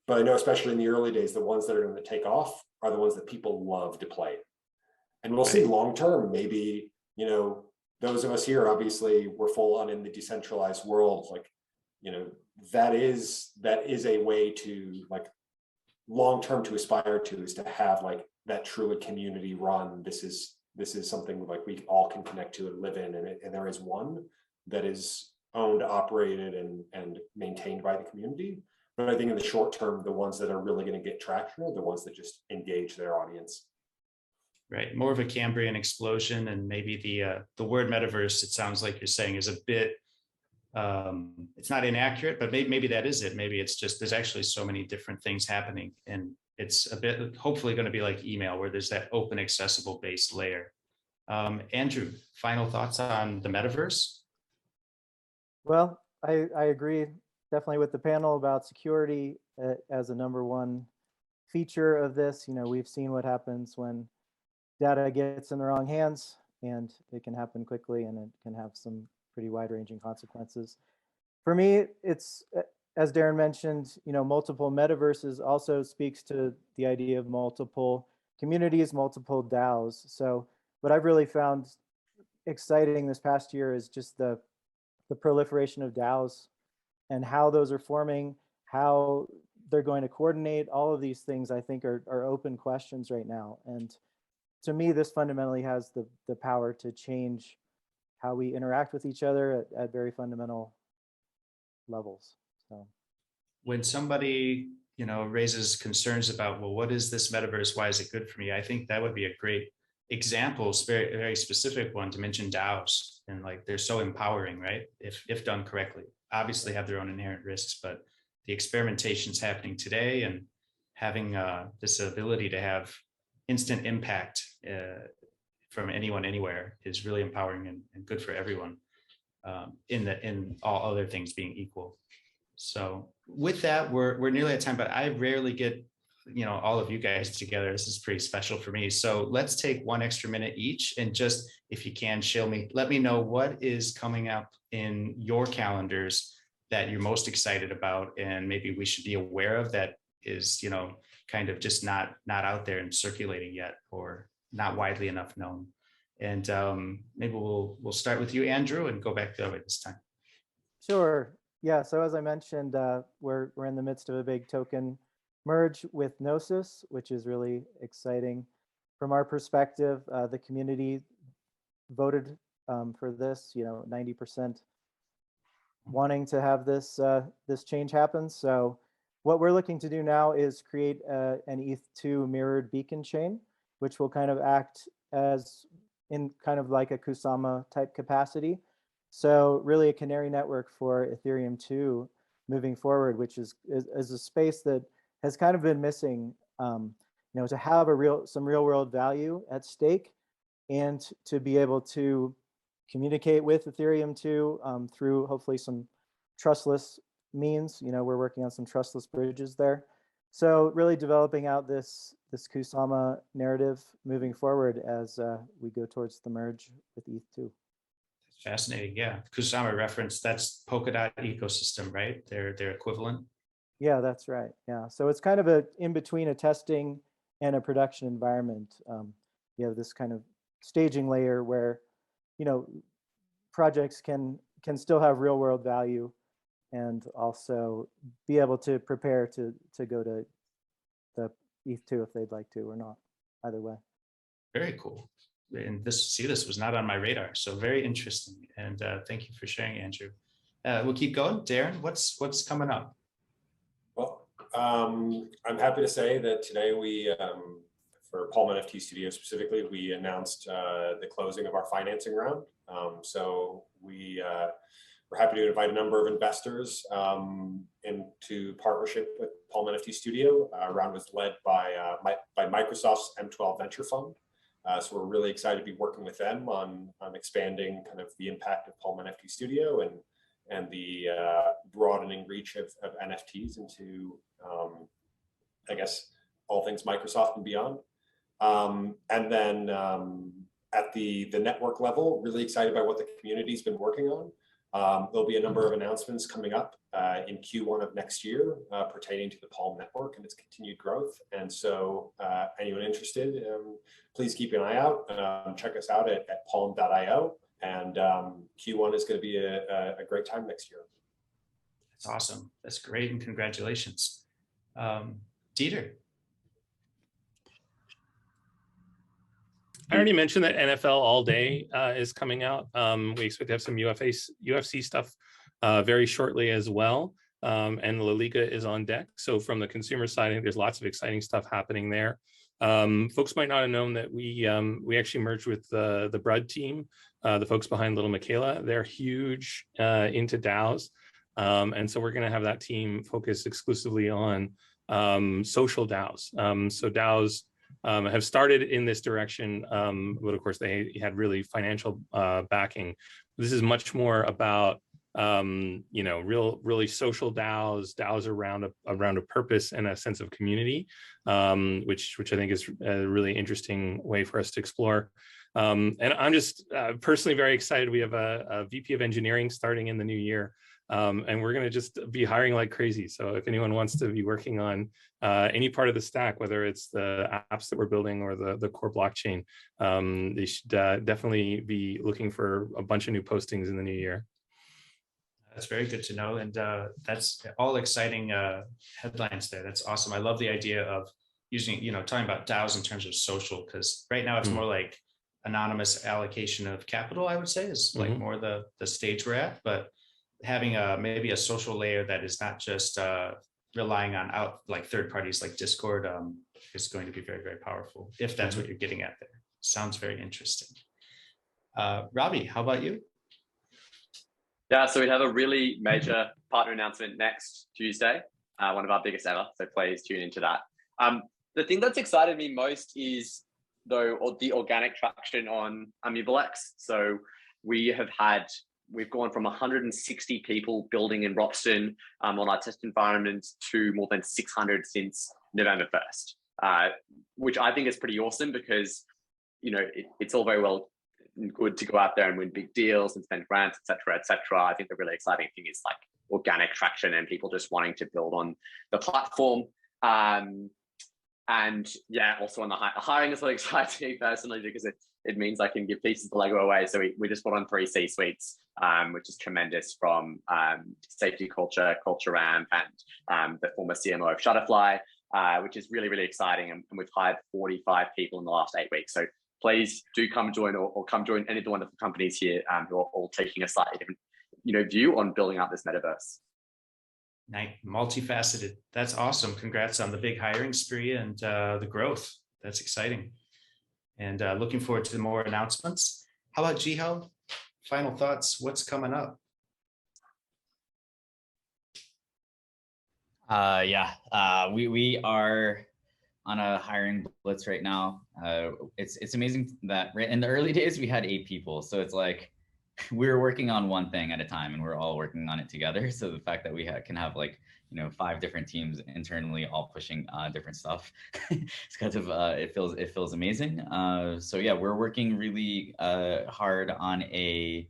But I know, especially in the early days, the ones that are going to take off are the ones that people love to play. And we'll see long term, maybe, those of us here, obviously, we're full on in the decentralized world. Like, that is a way to like long-term to aspire to, is to have like that truly community run. This is something like we all can connect to and live in. And there is one that is owned, operated, and maintained by the community. But I think in the short term, the ones that are really going to get traction are the ones that just engage their audience. Right, more of a Cambrian explosion, and maybe the word metaverse, it sounds like you're saying, is a bit, it's not inaccurate, but maybe that is it. Maybe it's just, there's actually so many different things happening, and it's a bit, hopefully going to be like email, where there's that open, accessible base layer. Andrew, final thoughts on the metaverse? Well, I agree definitely with the panel about security as a number one feature of this. We've seen what happens when data gets in the wrong hands, and it can happen quickly, and it can have some pretty wide-ranging consequences. For me, it's, as Daren mentioned, multiple metaverses also speaks to the idea of multiple communities, multiple DAOs. So what I've really found exciting this past year is just the proliferation of DAOs and how those are forming, how they're going to coordinate. All of these things I think are open questions right now. And to me, this fundamentally has the power to change how we interact with each other at very fundamental levels. So when somebody, raises concerns about, well, what is this metaverse? Why is it good for me? I think that would be a great example, very, very specific one to mention DAOs. And like, they're so empowering, right? If done correctly, obviously have their own inherent risks, but the experimentation's happening today, and having this ability to have instant impact from anyone, anywhere is really empowering and good for everyone, in all other things being equal. So with that, we're nearly at time, but I rarely get, all of you guys together. This is pretty special for me. So let's take one extra minute each, and just, if you can, let me know what is coming up in your calendars that you're most excited about, and maybe we should be aware of that is, kind of just not out there and circulating yet, or not widely enough known. And maybe we'll start with you, Andrew, and go back the other way this time. Sure. Yeah. So as I mentioned, we're in the midst of a big token merge with Gnosis, which is really exciting. From our perspective, the community voted for this. 90% wanting to have this change happen. So what we're looking to do now is create an ETH2 mirrored beacon chain, which will kind of act as in kind of like a Kusama type capacity. So really a canary network for Ethereum 2 moving forward, which is a space that has kind of been missing, to have some real world value at stake, and to be able to communicate with Ethereum 2 through hopefully some trustless means. We're working on some trustless bridges there. So really developing out this Kusama narrative moving forward as we go towards the merge with ETH2. Fascinating. Yeah. Kusama reference, that's Polkadot ecosystem, right? They're equivalent. Yeah, that's right. Yeah. So it's kind of in between a testing and a production environment. You have this kind of staging layer where, projects can still have real world value, and also be able to prepare to go to the ETH2 if they'd like to, or not. Either way. Very cool. And this was not on my radar, so very interesting. And thank you for sharing, Andrew. We'll keep going. Daren, what's coming up? Well, I'm happy to say that today we, for Palm NFT Studio specifically, we announced the closing of our financing round. So we're happy to invite a number of investors into partnership with Palm NFT Studio. Our round was led by Microsoft's M12 Venture Fund. So we're really excited to be working with them on expanding kind of the impact of Palm NFT Studio and the broadening reach of NFTs into, I guess, all things Microsoft and beyond. And then at the network level, really excited by what the community's been working on. There'll be a number of announcements coming up in Q1 of next year pertaining to the Palm network and its continued growth. And so anyone interested, please keep an eye out. Check us out at palm.io. And Q1 is going to be a great time next year. That's awesome. That's great. And congratulations. Dieter. I already mentioned that NFL All Day is coming out. We expect to have some UFC stuff very shortly as well. And La Liga is on deck. So from the consumer side, I think there's lots of exciting stuff happening there. Folks might not have known that we actually merged with the Brud team, the folks behind Little Michaela. They're huge into DAOs. And so we're going to have that team focus exclusively on social DAOs. So DAOs have started in this direction, but of course they had really financial backing. This is much more about really social DAOs around a purpose and a sense of community, which I think is a really interesting way for us to explore. And I'm just personally very excited. We have a VP of engineering starting in the new year. And we're going to just be hiring like crazy. So if anyone wants to be working on any part of the stack, whether it's the apps that we're building or the core blockchain, they should definitely be looking for a bunch of new postings in the new year. That's very good to know. And that's all exciting headlines there. That's awesome. I love the idea of using, talking about DAOs in terms of social, because right now it's more like anonymous allocation of capital, I would say, is like more the stage we're at. But having maybe a social layer that is not just relying on like third parties like Discord is going to be very, very powerful, if that's what you're getting at there. Sounds very interesting. Robbie, how about you? Yeah, so we have a really major partner announcement next Tuesday, one of our biggest ever. So please tune into that. The thing that's excited me most is the organic traction on Immutable X. So we've gone from 160 people building in Roxton on our test environment to more than 600 since November 1st, which I think is pretty awesome because, it's all very well and good to go out there and win big deals and spend grants, et cetera, et cetera. I think the really exciting thing is like organic traction and people just wanting to build on the platform. And yeah, also on the hiring is what excites me personally because it means I can give pieces of Lego away. So we just put on 3 C-suites, which is tremendous, from safety culture ramp, and the former CMO of Shutterfly, which is really, really exciting. And we've hired 45 people in the last 8 weeks. So please do come join or come join any of the wonderful companies here who are all taking a slightly different view on building out this metaverse. Nice, multifaceted. That's awesome. Congrats on the big hiring spree and the growth. That's exciting. And looking forward to more announcements. How about Jiho? Final thoughts. What's coming up? We are on a hiring blitz right now. It's amazing that in the early days we had 8 people. So it's like we were working on one thing at a time and we're all working on it together. So the fact that we can have 5 different teams internally all pushing different stuff, it's kind of it feels amazing. So yeah, we're working really hard on a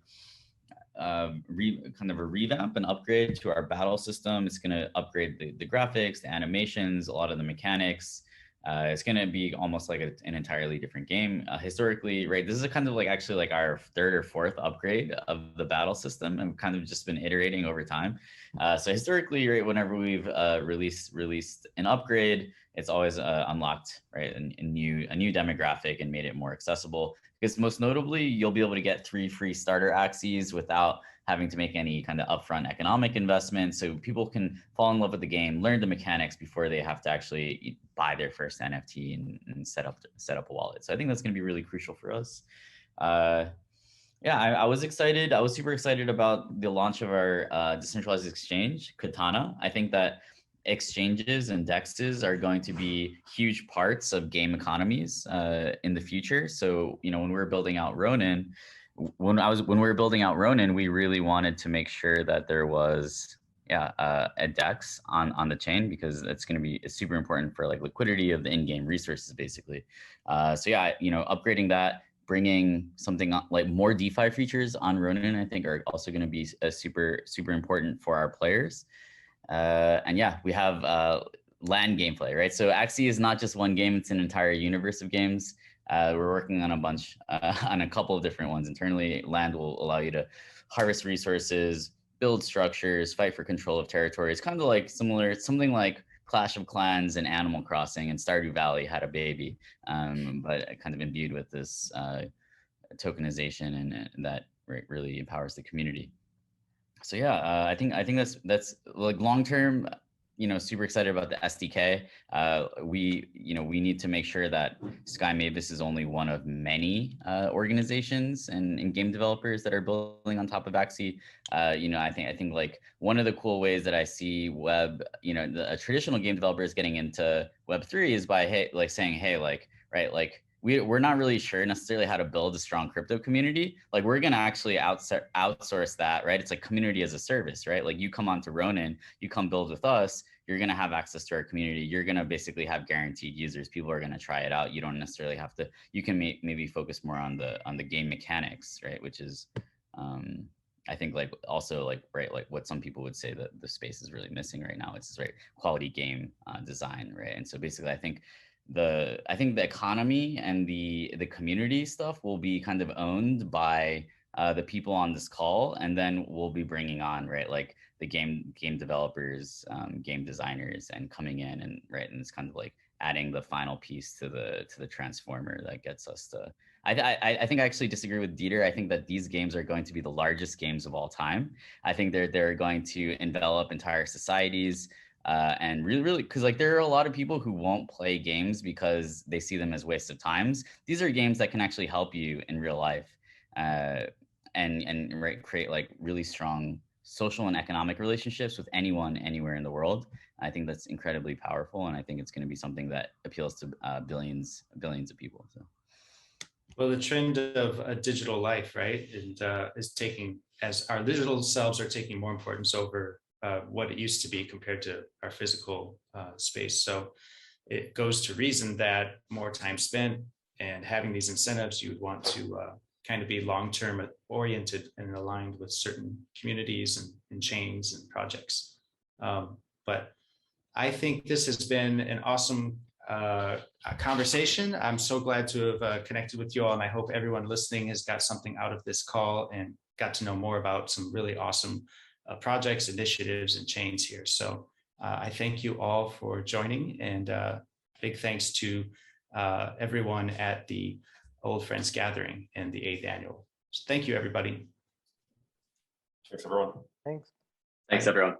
kind of a revamp and upgrade to our battle system. It's going to upgrade the graphics, the animations, a lot of the mechanics. It's going to be almost like an entirely different game. Historically, right, this is a kind of actually our 3rd or 4th upgrade of the battle system, and we've kind of just been iterating over time. So historically, right, whenever we've released an upgrade, it's always unlocked, right, a new demographic and made it more accessible. Because most notably, you'll be able to get 3 free starter Axies without having to make any kind of upfront economic investment. So people can fall in love with the game, learn the mechanics before they have to actually buy their first NFT and set up a wallet. So I think that's going to be really crucial for us. I was excited. I was super excited about the launch of our decentralized exchange, Katana. I think that exchanges and dexes are going to be huge parts of game economies in the future. So, when we're building out Ronin, when we were building out Ronin, we really wanted to make sure that there was a dex on the chain, because it's going to be super important for liquidity of the in-game resources, basically. Upgrading that, bringing something more DeFi features on Ronin, I think are also going to be super important for our players. We have land gameplay, right? So Axie is not just one game, it's an entire universe of games. We're working on on a couple of different ones internally. Land will allow you to harvest resources, build structures, fight for control of territory. It's kind of something like Clash of Clans and Animal Crossing and Stardew Valley had a baby, but kind of imbued with this tokenization and that really empowers the community. So I think that's long term. Super excited about the SDK. We need to make sure that Sky Mavis is only one of many organizations and game developers that are building on top of Axie. I think one of the cool ways that I see web, a traditional game developer is getting into Web3 is by saying, hey, we're not really sure necessarily how to build a strong crypto community. Like we're going to actually outsource that, right? It's like community as a service, right? Like you come onto Ronin, you come build with us, you're going to have access to our community. You're going to basically have guaranteed users. People are going to try it out. You don't necessarily have to, you can maybe focus more on the game mechanics, right? Which is, I think like also like, right, like what some people would say that the space is really missing right now. It's right, quality game design, right? And so basically I think the economy and the community stuff will be kind of owned by the people on this call, and then we'll be bringing on, right, like the game developers, game designers, and coming in and right, and it's kind of like adding the final piece to the transformer that gets us to. I think I actually disagree with Dieter. I think that these games are going to be the largest games of all time. I think they're going to envelop entire societies. And really, because like there are a lot of people who won't play games because they see them as waste of times. These are games that can actually help you in real life, and right, create like really strong social and economic relationships with anyone, anywhere in the world. I think that's incredibly powerful, and I think it's going to be something that appeals to billions of people. So. Well, the trend of a digital life, right, and is taking, as our digital selves are taking more importance over what it used to be compared to our physical space. So it goes to reason that more time spent and having these incentives, you would want to kind of be long-term oriented and aligned with certain communities and chains and projects. But I think this has been an awesome conversation. I'm so glad to have connected with you all, and I hope everyone listening has got something out of this call and got to know more about some really awesome projects, initiatives, and chains here. So I thank you all for joining, and big thanks to everyone at the Old Friends Gathering and the 8th Annual. So thank you, everybody. Thanks, everyone. Thanks. Thanks, everyone.